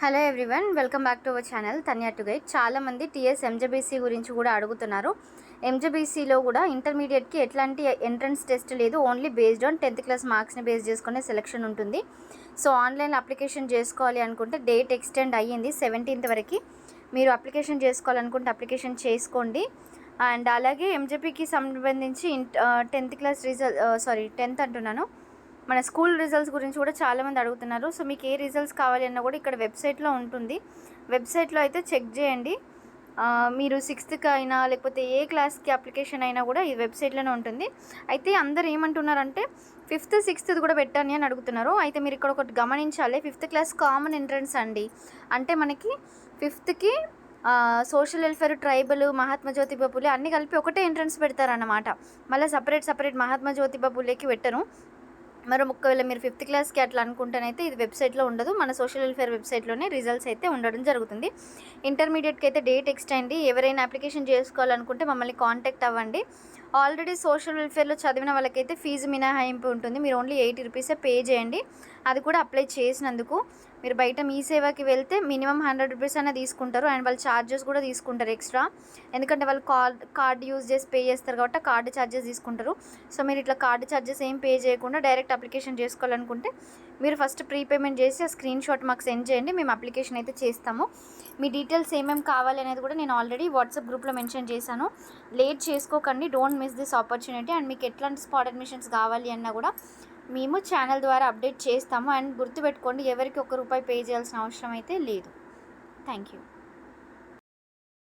Hello everyone, welcome back to our channel Tanya to guide. చాలామంది TS MJBC గురించి కూడా అడుగుతున్నారు. ఎంజబీసీలో కూడా ఇంటర్మీడియట్కి ఎట్లాంటి ఎంట్రన్స్ టెస్ట్ లేదు, only based on 10th class మార్క్స్ని బేస్ చేసుకునే సెలెక్షన్ ఉంటుంది. సో ఆన్లైన్ అప్లికేషన్ చేసుకోవాలి అనుకుంటే డేట్ ఎక్స్టెండ్ అయ్యింది 17th వరకు. మీరు అప్లికేషన్ చేసుకోవాలనుకుంటే అప్లికేషన్ చేసుకోండి. అండ్ అలాగే ఎంజబీకి సంబంధించి 10th క్లాస్ రిజల్ట్ 10th అంటున్నాను, మన స్కూల్ రిజల్ట్స్ గురించి కూడా చాలామంది అడుగుతున్నారు. సో మీకు ఏ రిజల్ట్స్ కావాలి అన్నా కూడా ఇక్కడ వెబ్సైట్లో ఉంటుంది. వెబ్సైట్లో అయితే చెక్ చేయండి. మీరు 6th అయినా లేకపోతే ఏ క్లాస్కి అప్లికేషన్ అయినా కూడా ఈ వెబ్సైట్లోనే ఉంటుంది. అయితే అందరు ఏమంటున్నారంటే 5th 6th కూడా పెట్టండి అని అడుగుతున్నారు. అయితే మీరు ఇక్కడ ఒకటి గమనించాలి, 5th క్లాస్ కామన్ ఎంట్రన్స్ అండి. అంటే మనకి 5thకి social welfare, tribal, Mahatma Jyotiba Phule అన్నీ కలిపి ఒకటే ఎంట్రన్స్ పెడతారన్నమాట. మళ్ళీ సపరేట్ మహాత్మా జ్యోతిబా పూలేకి పెట్టరు. మరి ఒకవేళ మీరు 5th క్లాస్కి అట్లా అనుకుంటేనైతే ఇది వెబ్సైట్లో ఉండదు, మన సోషల్ వెల్ఫేర్ వెబ్సైట్లోనే రిజల్ట్స్ అయితే ఉండడం జరుగుతుంది. ఇంటర్మీడియట్కి అయితే డేట్ ఎక్స్టెండ్. ఎవరైనా అప్లికేషన్ చేసుకోవాలనుకుంటే మమ్మల్ని కాంటాక్ట్ అవ్వండి. ఆల్రెడీ సోషల్ వెల్ఫేర్లో చదివిన వాళ్ళకైతే ఫీజు మినహాయింపు ఉంటుంది. మీరు ఓన్లీ 80 రూపీసే పే చేయండి. అది కూడా అప్లై చేసినందుకు. మీరు బయట మీ సేవకి వెళ్తే మినిమం 100 రూపీస్ అయినా తీసుకుంటారు. అండ్ వాళ్ళు ఛార్జెస్ కూడా తీసుకుంటారు ఎక్స్ట్రా, ఎందుకంటే వాళ్ళు కార్డ్ యూజ్ చేసి పే చేస్తారు కాబట్టి కార్డు ఛార్జెస్ తీసుకుంటారు. సో మీరు ఇట్లా కార్డు ఛార్జెస్ ఏం పే చేయకుండా డైరెక్ట్ అప్లికేషన్ చేసుకోవాలనుకుంటే మీరు ఫస్ట్ ప్రీపేమెంట్ చేసి ఆ స్క్రీన్ షాట్ మాకు సెండ్ చేయండి. మేము అప్లికేషన్ అయితే చేస్తాము. మీ డీటెయిల్స్ ఏమేమి కావాలి అనేది కూడా నేను ఆల్రెడీ వాట్సాప్ గ్రూప్లో మెన్షన్ చేశాను. లేట్ చేసుకోకండి, don't miss this opportunity. And మీకు ఎట్లాంటి స్పాట్ అడ్మిషన్స్ కావాలి అన్నా కూడా మేము ఛానల్ ద్వారా అప్డేట్ చేస్తాము. అండ్ గుర్తుపెట్టుకోండి, ఎవరికి ₹1 పే చేయాల్సిన అవసరం అయితే లేదు. Thank you.